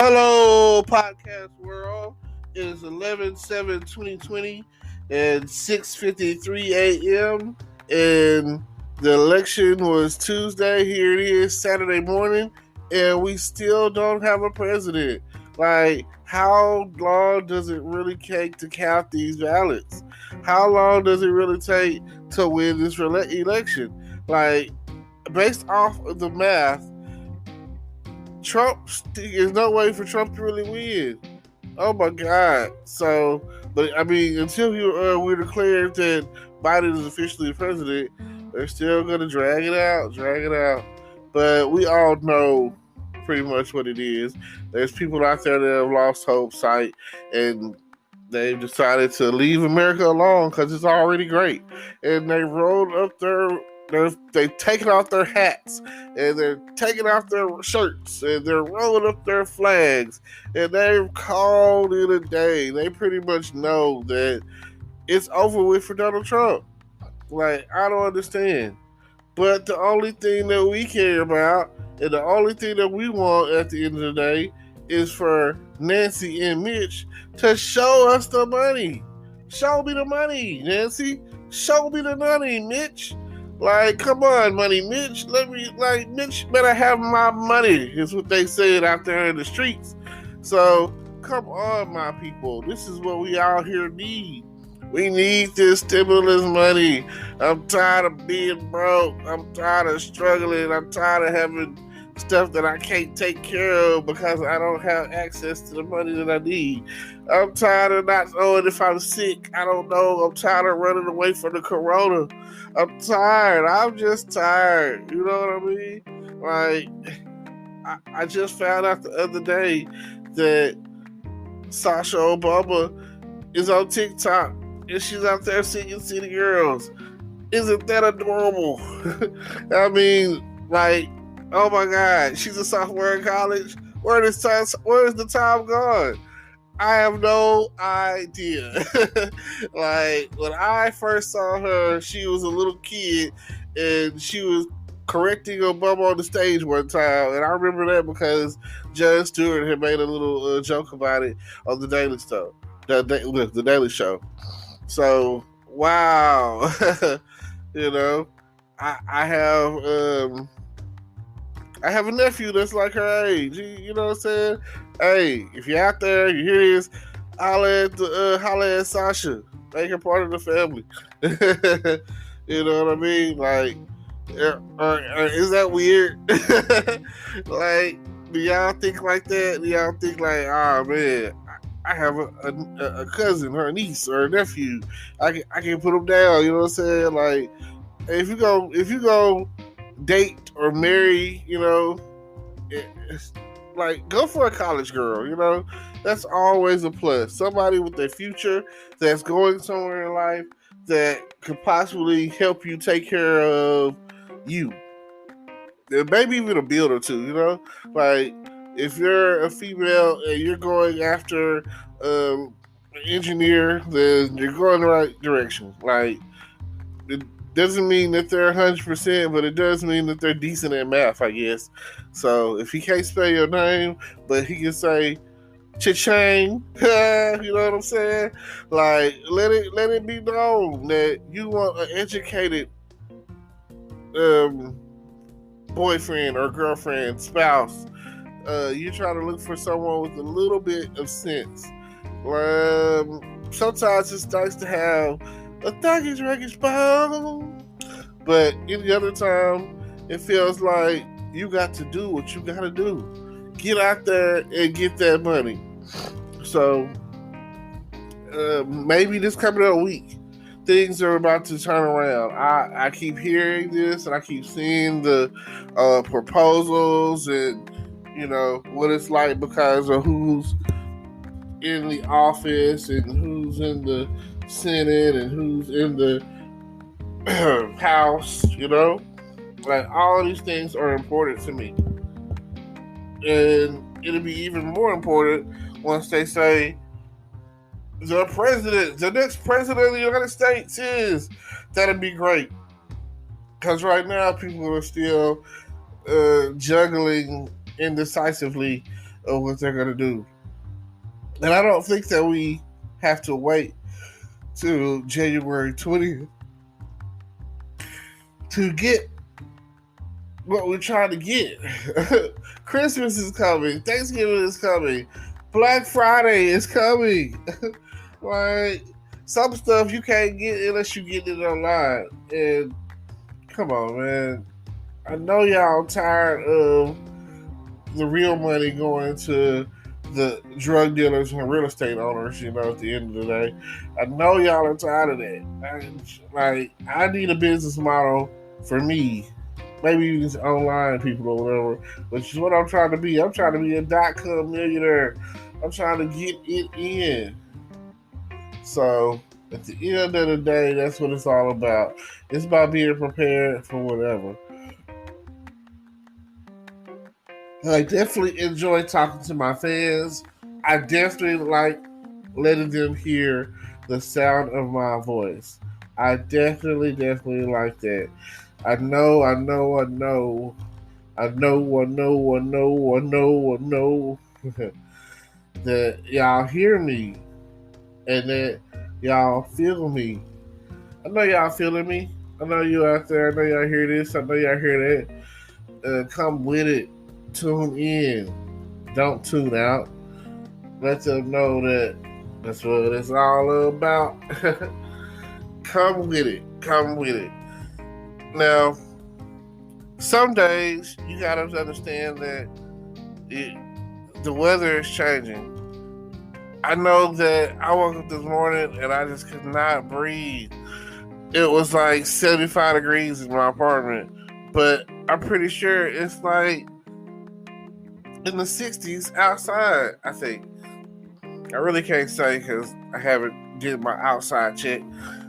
Hello, podcast world. It is 11/7/2020 and 6:53 a.m. And the election was Tuesday. Here it is, Saturday morning, and we still don't have a president. Like, how long does it really take to count these ballots? How long does it really take to win this election? Like, based off of the math, there's no way for Trump to really win. Oh my God. So, but I mean, until we declared that Biden is officially the president, they're still going to drag it out. But we all know pretty much what it is. There's people out there that have lost hope, sight, and they've decided to leave America alone because it's already great. And they rolled up they've taken off their hats and they're taking off their shirts and they're rolling up their flags and they've called it a day. They pretty much know that it's over with for Donald Trump. Like, I don't understand. But the only thing that we care about and the only thing that we want at the end of the day is for Nancy and Mitch to show us the money. Show me the money, Nancy. Show me the money, Mitch. Like, come on, money, Mitch. Mitch better have my money, is what they said out there in the streets. So, come on, my people. This is what we out here need. We need this stimulus money. I'm tired of being broke. I'm tired of struggling. I'm tired of having stuff that I can't take care of because I don't have access to the money that I need. I'm tired of not knowing if I'm sick. I don't know. I'm tired of running away from the corona. I'm tired. I'm just tired. You know what I mean? Like, I just found out the other day that Sasha Obama is on TikTok and she's out there singing City Girls. Isn't that adorable? I mean, like, oh my God, she's a sophomore in college. Where is the time gone? I have no idea. Like, when I first saw her, she was a little kid and she was correcting Obama on the stage one time. And I remember that because Jon Stewart had made a little joke about it on the Daily Show. The Daily Show. So, wow. You know, I have a nephew that's like her age. You know what I'm saying? Hey, if you're out there, you hear this, holla at Sasha. Make her part of the family. You know what I mean? Like, is that weird? Like, do y'all think like that? Do y'all think like, oh man, I have a cousin or a niece or a nephew. I can put them down. You know what I'm saying? Like, if you go date or marry, you know, like, go for a college girl, you know. That's always a plus. Somebody with a future that's going somewhere in life that could possibly help you take care of you. And maybe even a build or two, you know. Like, if you're a female and you're going after an engineer, then you're going the right direction. Like, it doesn't mean that they're 100%, but it does mean that they're decent at math, I guess. So if he can't spell your name, but he can say cha-ching, you know what I'm saying? Like, let it be known that you want an educated boyfriend or girlfriend, spouse. You're trying to look for someone with a little bit of sense. Sometimes it's nice to have a thuggish bone, but any other time it feels like you got to do what you got to do. Get out there and get that money. So maybe this coming up week, things are about to turn around. I keep hearing this and I keep seeing the proposals and, you know, what it's like because of who's in the office and who's in the Senate and who's in the House, you know. Like, all of these things are important to me. And it'll be even more important once they say the next president of the United States is. That'd be great. Because right now people are still juggling indecisively of what they're going to do. And I don't think that we have to wait till January 20th to get what we're trying to get. Christmas is coming. Thanksgiving is coming. Black Friday is coming. Like, some stuff you can't get unless you get it online. And come on, man. I know y'all tired of the real money going to the drug dealers and real estate owners, at the end of the day. I know y'all are tired of that. I need a business model for me. Maybe these online people or whatever. Which is what I'm trying to be. I'm trying to be a .com millionaire. I'm trying to get it in. So, at the end of the day, that's what it's all about. It's about being prepared for whatever. I definitely enjoy talking to my fans. I definitely like letting them hear the sound of my voice. I definitely like that. I know that y'all hear me and that y'all feel me. I know y'all feeling me. I know you out there. I know y'all hear this. I know y'all hear that. Come with it. Tune in. Don't tune out. Let them know that that's what it's all about. Come with it. Come with it. Now, some days you gotta understand that the weather is changing. I know that I woke up this morning and I just could not breathe. It was like 75 degrees in my apartment, but I'm pretty sure it's like in the 60s outside, I think. I really can't say because I haven't did my outside check.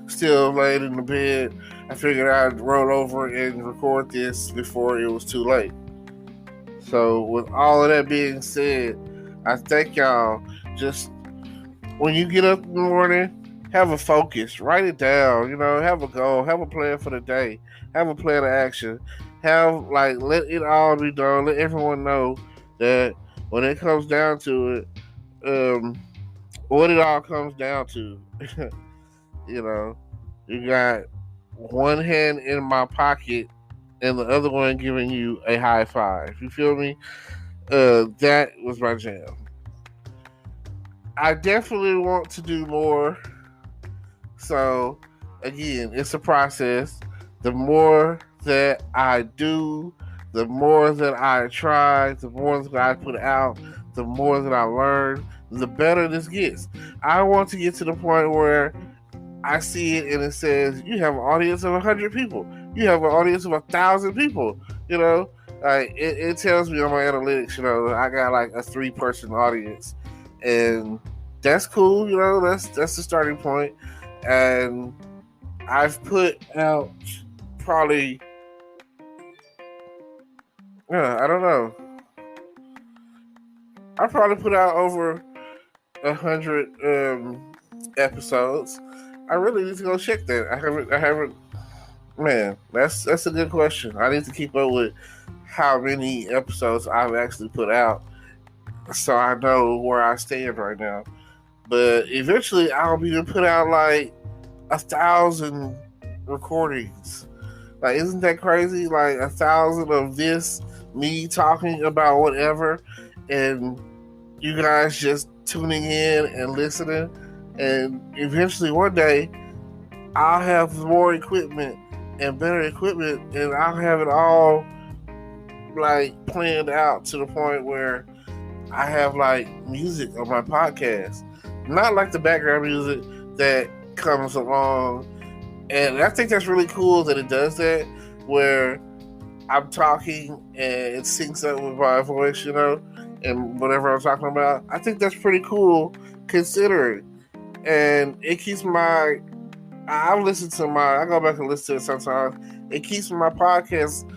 Still laid in the bed. I figured I'd roll over and record this before it was too late. So with all of that being said, I thank y'all. Just when you get up in the morning, have a focus. Write it down. Have a goal. Have a plan for the day. Have a plan of action. Let it all be done. Let everyone know that when it comes down to it, what it all comes down to. You got one hand in my pocket and the other one giving you a high five. You feel me? That was my jam. I definitely want to do more. So, again, it's a process. The more that I do, the more that I try, the more that I put out, the more that I learn, the better this gets. I want to get to the point where I see it and it says, you have an audience of 100 people. You have an audience of 1,000 people. It tells me on my analytics, I got like a 3-person audience. And that's cool, that's the starting point. And I've put out probably, I don't know. I probably put out over 100 episodes. I really need to go check that. I haven't. Man, that's a good question. I need to keep up with how many episodes I've actually put out, so I know where I stand right now. But eventually, I'll be to put out like 1,000 recordings. Like, isn't that crazy? Like 1,000 of this, me talking about whatever, and you guys just tuning in and listening. And eventually one day I'll have more equipment and better equipment, and I'll have it all like planned out to the point where I have like music on my podcast. Not like the background music that comes along. And I think that's really cool that it does that, where I'm talking and it syncs up with my voice, and whatever I'm talking about. I think that's pretty cool considering. And it keeps I go back and listen to it sometimes. It keeps my podcast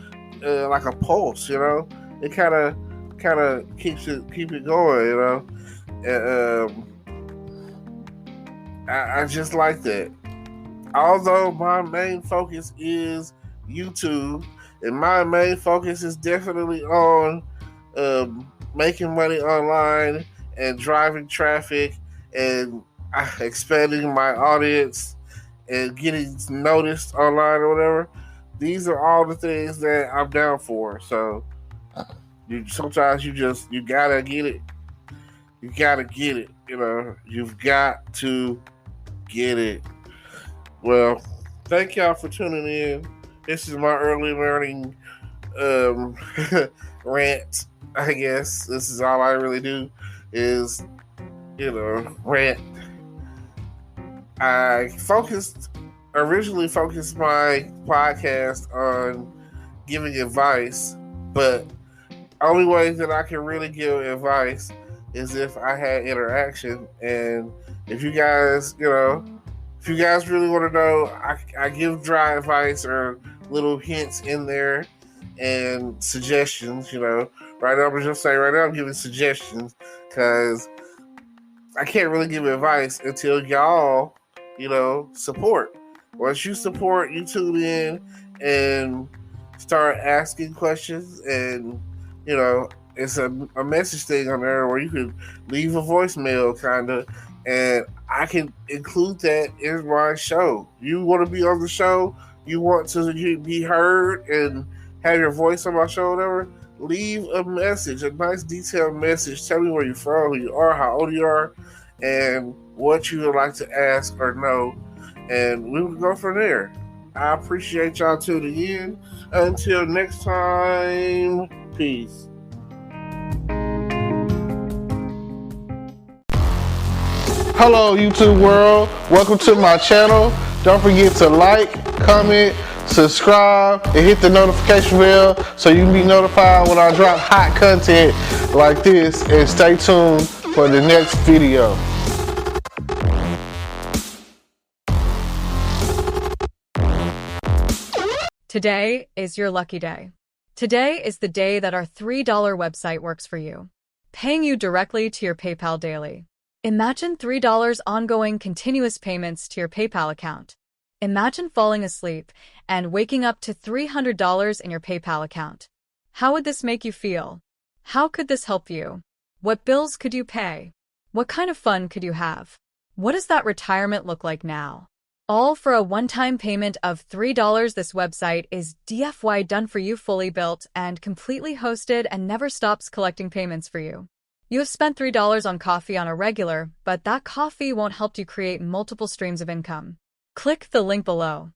like a pulse, It kind of keep it going, And I just like that. Although my main focus is YouTube, and my main focus is definitely on making money online and driving traffic and expanding my audience and getting noticed online or whatever. These are all the things that I'm down for. So sometimes you gotta get it. You gotta get it. You've got to get it. Well, thank y'all for tuning in. This is my early learning um, rant. I guess this is all I really do is rant. I originally focused my podcast on giving advice, but only way that I can really give advice is if I had interaction. And if you guys really want to know, I give dry advice or little hints in there and suggestions. Right now, I'm just saying, right now I'm giving suggestions because I can't really give advice until y'all, support. Once you support, you tune in and start asking questions, and it's a message thing on there where you can leave a voicemail, kind of, and I can include that in my show. You want to be on the show, you want to be heard and have your voice on my show, whatever, leave a message, a nice detailed message. Tell me where you're from, who you are, how old you are, and what you would like to ask or know, and we will go from there. I appreciate y'all tuning in. Until next time, peace. Hello, YouTube world. Welcome to my channel. Don't forget to like, comment, subscribe, and hit the notification bell so you can be notified when I drop hot content like this. And stay tuned for the next video. Today is your lucky day. Today is the day that our $3 website works for you, paying you directly to your PayPal daily. Imagine $3 ongoing continuous payments to your PayPal account. Imagine falling asleep and waking up to $300 in your PayPal account. How would this make you feel? How could this help you? What bills could you pay? What kind of fun could you have? What does that retirement look like now? All for a one-time payment of $3. This website is DFY done for you, fully built and completely hosted, and never stops collecting payments for you. You have spent $3 on coffee on a regular, but that coffee won't help you create multiple streams of income. Click the link below.